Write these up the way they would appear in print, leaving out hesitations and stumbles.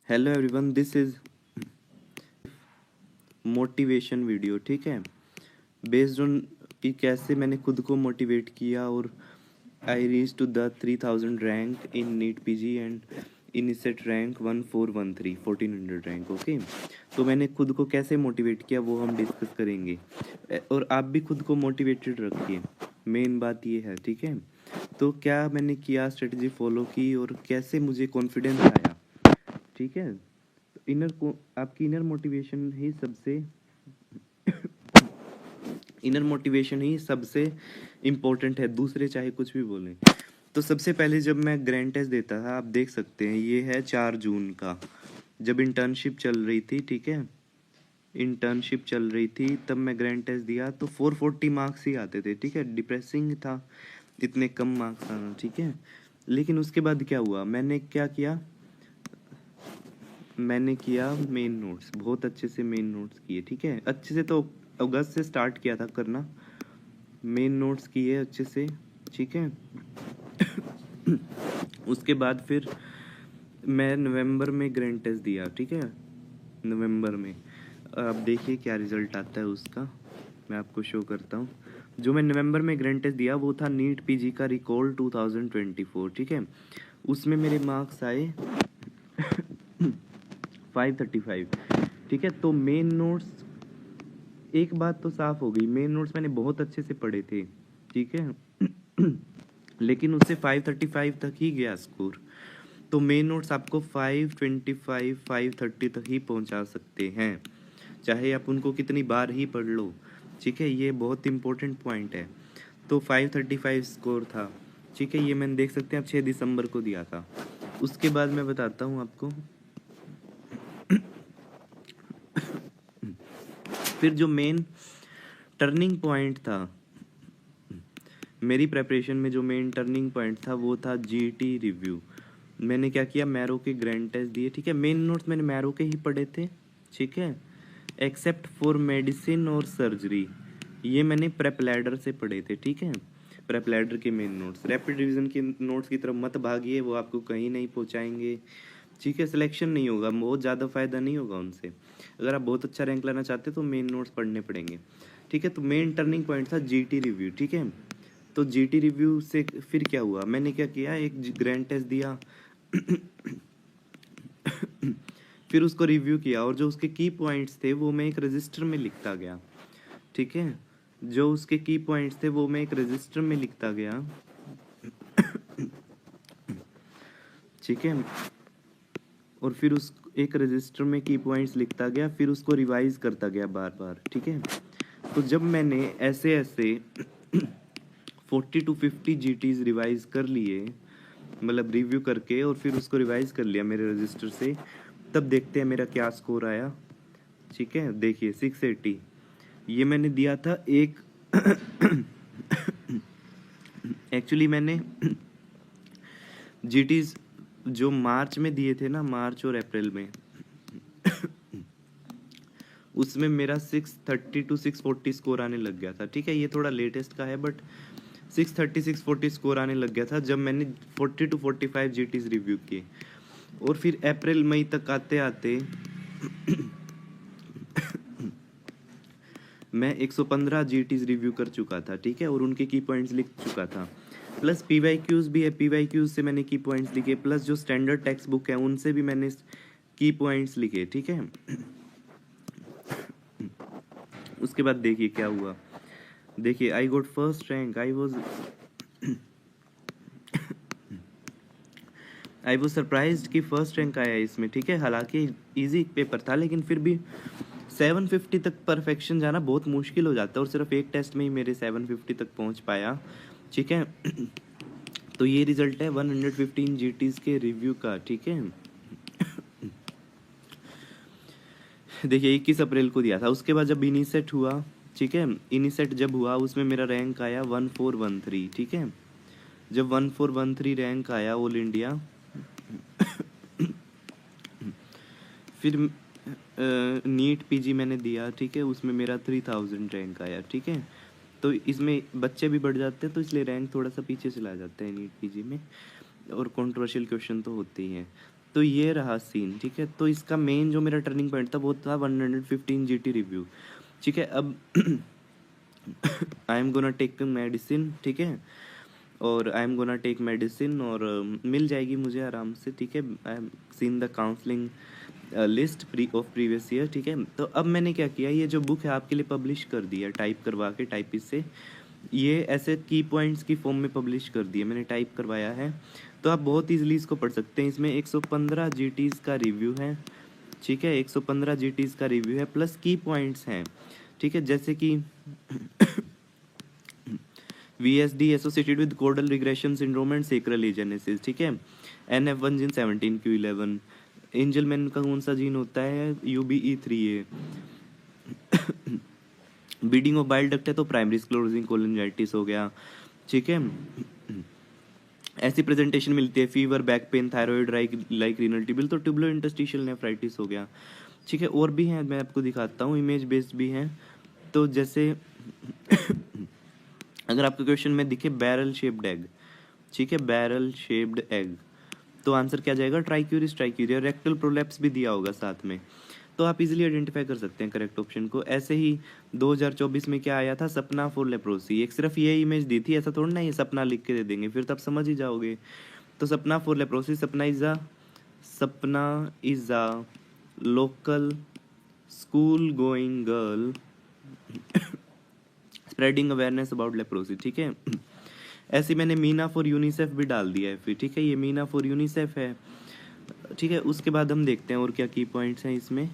Hello everyone, this is motivation video. ठीक है, based on कि कैसे मैंने खुद को मोटिवेट किया और I reach to the 3000 rank in NEET PG and in SET rank 1413 1400 rank. Okay, तो मैंने खुद को कैसे मोटिवेट किया वो हम डिस्कस करेंगे और आप भी खुद को मोटिवेटेड रखिए। मेन बात ये है, ठीक है। तो क्या मैंने किया, स्ट्रेटजी फॉलो की और कैसे मुझे कॉन्फिडेंस आया, ठीक है। इनर को आपकी इनर मोटिवेशन ही सबसे इम्पोर्टेंट है, दूसरे चाहे कुछ भी बोलें। तो सबसे पहले जब मैं ग्रैंड टेस्ट देता था, आप देख सकते हैं ये है 4 जून का, जब इंटर्नशिप चल रही थी, ठीक है। इंटर्नशिप चल रही थी तब मैं ग्रैंड टेस्ट दिया तो 440 मार्क्स ही आते थे, ठीक है। डिप्रेसिंग था इतने कम मार्क्स आना, ठीक है। लेकिन उसके बाद क्या हुआ, मैंने किया मेन नोट्स, बहुत अच्छे से मेन नोट्स किए, ठीक है। अच्छे से तो अगस्त से स्टार्ट किया था करना, मेन नोट्स किए अच्छे से, ठीक है। उसके बाद फिर मैं नवंबर में ग्रैंड टेस्ट दिया, ठीक है। नवंबर में अब देखिए क्या रिजल्ट आता है उसका, मैं आपको शो करता हूँ। जो मैं नवंबर में ग्रैंड टेस्ट दिया वो था नीट पीजी का रिकॉल 2024, ठीक है। उसमें मेरे मार्क्स आए 535, ठीक है। तो मेन नोट्स, एक बात तो साफ हो गई, मेन नोट्स मैंने बहुत अच्छे से पढ़े थे, ठीक है। लेकिन उससे 535 तक ही गया स्कोर। तो मेन नोट्स आपको 525 530 तक ही पहुंचा सकते हैं, चाहे आप उनको कितनी बार ही पढ़ लो, ठीक है। ये बहुत इंपॉर्टेंट पॉइंट है। तो 535 स्कोर था, ठीक है। ये मैंने देख सकते हैं आप 6 दिसंबर को दिया था। उसके बाद मैं बताता हूँ आपको फिर जो मेन टर्निंग पॉइंट था मेरी प्रेपरेशन में, जो मेन टर्निंग पॉइंट था वो था जीटी रिव्यू। मैंने क्या किया, मैरो के ग्रैंड टेस्ट दिए, ठीक है। मेन नोट्स मैंने मैरो के ही पढ़े थे, ठीक है, एक्सेप्ट फॉर मेडिसिन और सर्जरी, ये मैंने प्रेप लैडर से पढ़े थे, ठीक है। प्रेप लैडर के मेन नोट्स, रैपिड रिवीजन के नोट्स की तरफ मत भागिए, वो आपको कहीं नहीं पहुंचाएंगे, ठीक है। सिलेक्शन नहीं होगा, बहुत ज़्यादा फायदा नहीं होगा उनसे। अगर आप बहुत अच्छा रैंक लाना चाहते तो मेन नोट्स पढ़ने पड़ेंगे, ठीक है। तो मेन टर्निंग पॉइंट था जीटी रिव्यू, ठीक है। तो जीटी रिव्यू से फिर क्या हुआ, मैंने क्या किया, एक ग्रैंड टेस्ट दिया फिर उसको रिव्यू किया और जो उसके की पॉइंट्स थे वो मैं एक रजिस्टर में लिखता गया, ठीक है। जो उसके की पॉइंट्स थे वो मैं एक रजिस्टर में लिखता गया, ठीक है। और फिर उस एक रजिस्टर में की पॉइंट्स लिखता गया, फिर उसको रिवाइज करता गया बार बार, ठीक है। तो जब मैंने ऐसे ऐसे 40 to 50 जीटीज रिवाइज कर लिए, मतलब रिव्यू करके और फिर उसको रिवाइज कर लिया मेरे रजिस्टर से, तब देखते हैं मेरा क्या स्कोर आया, ठीक है। देखिए 680, ये मैंने दिया था एक एक्चुअली मैंने जीटीज जो मार्च में दिए थे ना, मार्च और अप्रैल में, उसमें मेरा 630 to 640 स्कोर आने लग गया था, ठीक है। ये थोड़ा लेटेस्ट का है बट 630 640 स्कोर आने लग गया था जब मैंने 40 to 45 जीटीज रिव्यू किए। और फिर अप्रैल मई तक आते आते मैं 115 जीटीज रिव्यू कर चुका था, ठीक है। और उनके की पॉइंट्स लिख चुका था, प्लस पीवाईक्यूज भी है, पीवाईक्यूज से मैंने की पॉइंट्स लिखे, प्लस जो स्टैंडर्ड टेक्स्ट बुक है उनसे भी मैंने की पॉइंट्स लिखे, ठीक है। उसके बाद देखिए क्या हुआ, देखिए I got first rank, I was surprised कि फर्स्ट रैंक आया इसमें, ठीक है। हालांकि इजी पेपर था लेकिन फिर भी 750 तक परफेक्शन जाना बहुत मुश्किल हो जाता है, और सिर्फ एक टेस्ट में ही मेरे 750 तक पहुंच पाया, ठीक है। तो ये रिजल्ट है 115 जीटीज के रिव्यू का, ठीक है। देखिए 21 अप्रैल को दिया था। उसके बाद जब इनिसेट हुआ, ठीक है, इनिसेट जब हुआ उसमें मेरा रैंक आया 1413, ठीक है। जब 1413 रैंक आया ऑल इंडिया, फिर नीट पीजी मैंने दिया, ठीक है। उसमें मेरा 3000 रैंक आया, ठीक है। तो इसमें बच्चे भी बढ़ जाते हैं तो इसलिए रैंक थोड़ा सा पीछे चला जाता है नीट पीजी में, और कंट्रोवर्शियल क्वेश्चन तो होते ही हैं। तो ये रहा सीन, ठीक है। तो इसका मेन जो मेरा टर्निंग पॉइंट था वो था 115 जीटी रिव्यू, ठीक है। अब I am gonna take medicine, ठीक है, और I am gonna take medicine और मिल जाएगी मुझे आराम से, ठीक है। I am seen the counselling list of previous year, ठीक है। तो अब मैंने क्या किया, ये जो बुक है आपके लिए पब्लिश कर दिया, टाइप करवा के टाइपिस्ट से, ये ऐसे की पॉइंट्स की फॉर्म में पब्लिश कर दिया मैंने, टाइप करवाया है। तो आप बहुत ईजिली इसको पढ़ सकते हैं। इसमें 115 जीटीज़ का रिव्यू है, ठीक है, 115 जीटीज़ का रिव्यू है प्लस की पॉइंट्स हैं, ठीक है। जैसे कि VSD associated with codal regression syndrome and sacral agenesis, ठीक है। NF1 जीन 17q11, एंजलमैन का कौन सा जीन होता है, UBE3A। Beading of bile duct है तो प्राइमरी स्क्लेरोसिंग कोलिंजाइटिस हो गया, ठीक है। ऐसी प्रेजेंटेशन मिलती है, fever, back pain, thyroid like renal tubal, तो ट्यूबुलो इंटरस्टिशियल नेफ्राइटिस हो गया, ठीक है। और भी हैं, मैं आपको दिखाता हूँ, इमेज बेस्ड भी हैं। तो जैसे अगर आपके क्वेश्चन में दिखे बैरल शेप्ड एग, ठीक है, बैरल शेप्ड एग, तो आंसर क्या जाएगा, ट्राइक्यूरिस ट्राइक्यूरिया। रेक्टल प्रोलैप्स भी दिया होगा साथ में, तो आप इजीली आइडेंटिफाई कर सकते हैं करेक्ट ऑप्शन को। ऐसे ही 2024 में क्या आया था, सपना फॉर लेप्रोसी, एक सिर्फ ये इमेज दी थी, ऐसा थोड़ा ना ये सपना लिख के दे देंगे, फिर तो आप समझ ही जाओगे। तो सपना फॉर लेप्रोसी, सपना is a local school going girl spreading awareness about leprosy, ठीक है। ऐसे मैंने मीना फॉर यूनिसेफ भी डाल दिया है फिर, ठीक है, ये मीना फॉर यूनिसेफ है, ठीक है। उसके बाद हम देखते हैं और क्या की पॉइंट्स हैं इसमें।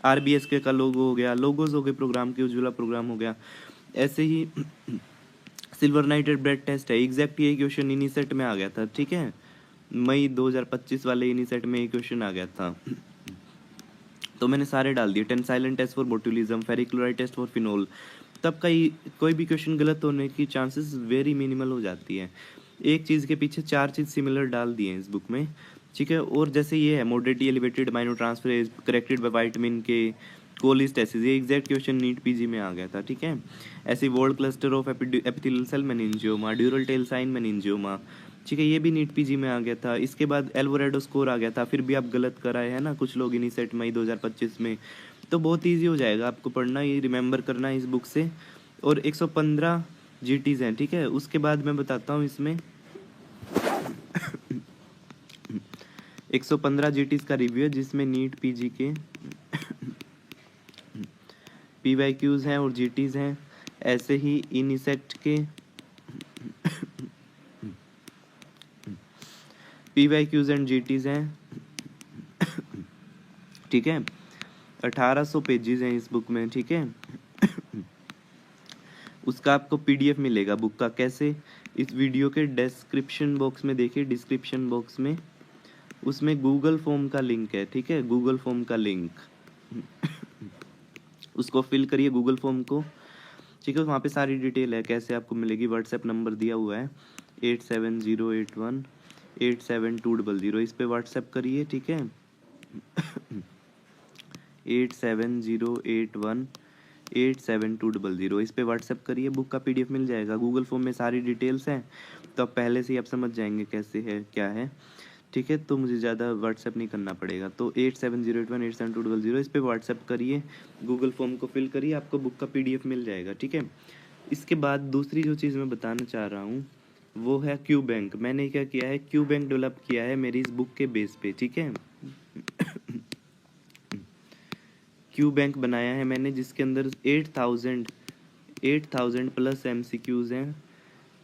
RBSK का लोगो हो गया, लोगोज हो गए प्रोग्राम के, उज्ज्वला प्रोग्राम हो गया। ऐसे ही सिल्वर नाइटेड ब्रेड टेस्ट है, एग्जैक्ट ये क्वेश्चन इन्हीं सेट में आ गया था, ठीक है, मई 2025 वाले इन्हीं सेट में ये क्वेश्चन आ गया था। तो मैंने सारे डाल दिए, Tensilon test for botulism, ferric chloride test for phenol. तब कोई भी क्वेश्चन गलत होने की चांसेस वेरी मिनिमल हो जाती है। एक चीज़ के पीछे 4 चीज़ सिमिलर डाल दिए हैं इस बुक में, ठीक है। और जैसे ये है मोडेटी elevated aminotransferase corrected by vitamin K cholestasis, ये एग्जैक्ट क्वेश्चन नीट पीजी में आ गया था, ठीक है। ऐसे whorled cluster of epithelial cell meningioma, dural tail sign meningioma, ठीक है, ये भी नीट पीजी में आ गया था। इसके बाद एल्वोरेडो स्कोर आ गया था, फिर भी आप गलत कराए हैं ना कुछ लोग इन्हीं सेट मई 2025 में। तो बहुत ईजी हो जाएगा आपको पढ़ना, ये रिमेंबर करना इस बुक से। और 115 जीटीज़ हैं, ठीक है। उसके बाद मैं बताता हूँ इसमें 115 जीटीज़ का रिव्यू है, जिसमें नीट पीजी के PYQs हैं और जीटीज़ हैं। ऐसे ही इनिसेक्ट के PYQs एंड जीटीज़ हैं, ठीक है। 1800 पेजेस हैं इस बुक में, ठीक है। उसका आपको PDF मिलेगा बुक का, कैसे, इस वीडियो के डिस्क्रिप्शन बॉक्स में देखिए, डिस्क्रिप्शन बॉक्स में उसमें गूगल फॉर्म का लिंक है, ठीक है, गूगल फॉर्म का लिंक उसको फिल करिए गूगल फॉर्म को, ठीक है। वहाँ पे सारी डिटेल है कैसे आपको मिलेगी। व्हाट्सएप नंबर दिया हुआ है 8708187200, इस पे व्हाट्सएप करिए, ठीक है। 8708187200, इस पे व्हाट्सएप करिए, बुक का PDF मिल जाएगा। गूगल फॉर्म में सारी डिटेल्स हैं, तो आप पहले से ही आप समझ जाएंगे कैसे है क्या है, ठीक है। तो मुझे ज़्यादा व्हाट्सएप नहीं करना पड़ेगा। तो 8708187200, इस पे व्हाट्सएप करिए, गूगल फॉर्म को फिल करिए, आपको बुक का PDF मिल जाएगा, ठीक है। इसके बाद दूसरी जो चीज़ मैं बताना चाह रहा हूँ वो है क्यू बैंक। मैंने क्या किया है, क्यू बैंक डेवलप किया है मेरी इस बुक के बेस पे, ठीक है। क्यू बैंक बनाया है मैंने, जिसके अंदर 8000 प्लस MCQs हैं,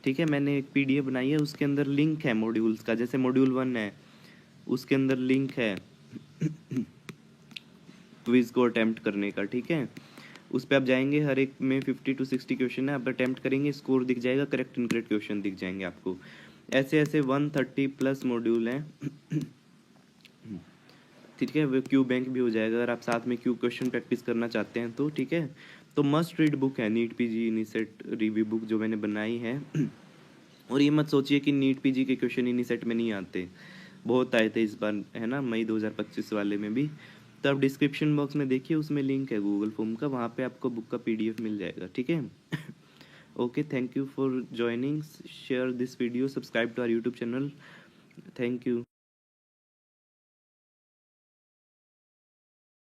ठीक है। मैंने एक PDF बनाई है, उसके अंदर लिंक है मॉड्यूल्स का, जैसे मॉड्यूल 1 है उसके अंदर लिंक है क्विज को अटेम्प्ट करने का, ठीक है। उस पर आप जाएंगे, हर एक में 50 to 60 क्वेश्चन है, आप अटेम्प्ट करेंगे, स्कोर दिख जाएगा, करेक्ट इनकरेक्ट क्वेश्चन दिख जाएंगे आपको। ऐसे ऐसे 130 प्लस मॉड्यूल हैं, ठीक है। वो क्यू बैंक भी हो जाएगा अगर आप साथ में क्यू क्वेश्चन प्रैक्टिस करना चाहते हैं तो, ठीक है। तो मस्ट रीड बुक है नीट पीजी इनिसेट रिव्यू बुक जो मैंने बनाई है। और ये मत सोचिए कि नीट पीजी के क्वेश्चन इनिसेट में नहीं आते, बहुत आए थे इस बार, है ना, मई 2025 वाले में भी। तो आप डिस्क्रिप्शन बॉक्स में देखिए, उसमें लिंक है गूगल फॉर्म का, वहाँ पे आपको बुक का PDF मिल जाएगा, ठीक है। Okay, thank you for joining. Share this video, subscribe to our YouTube channel. Thank you.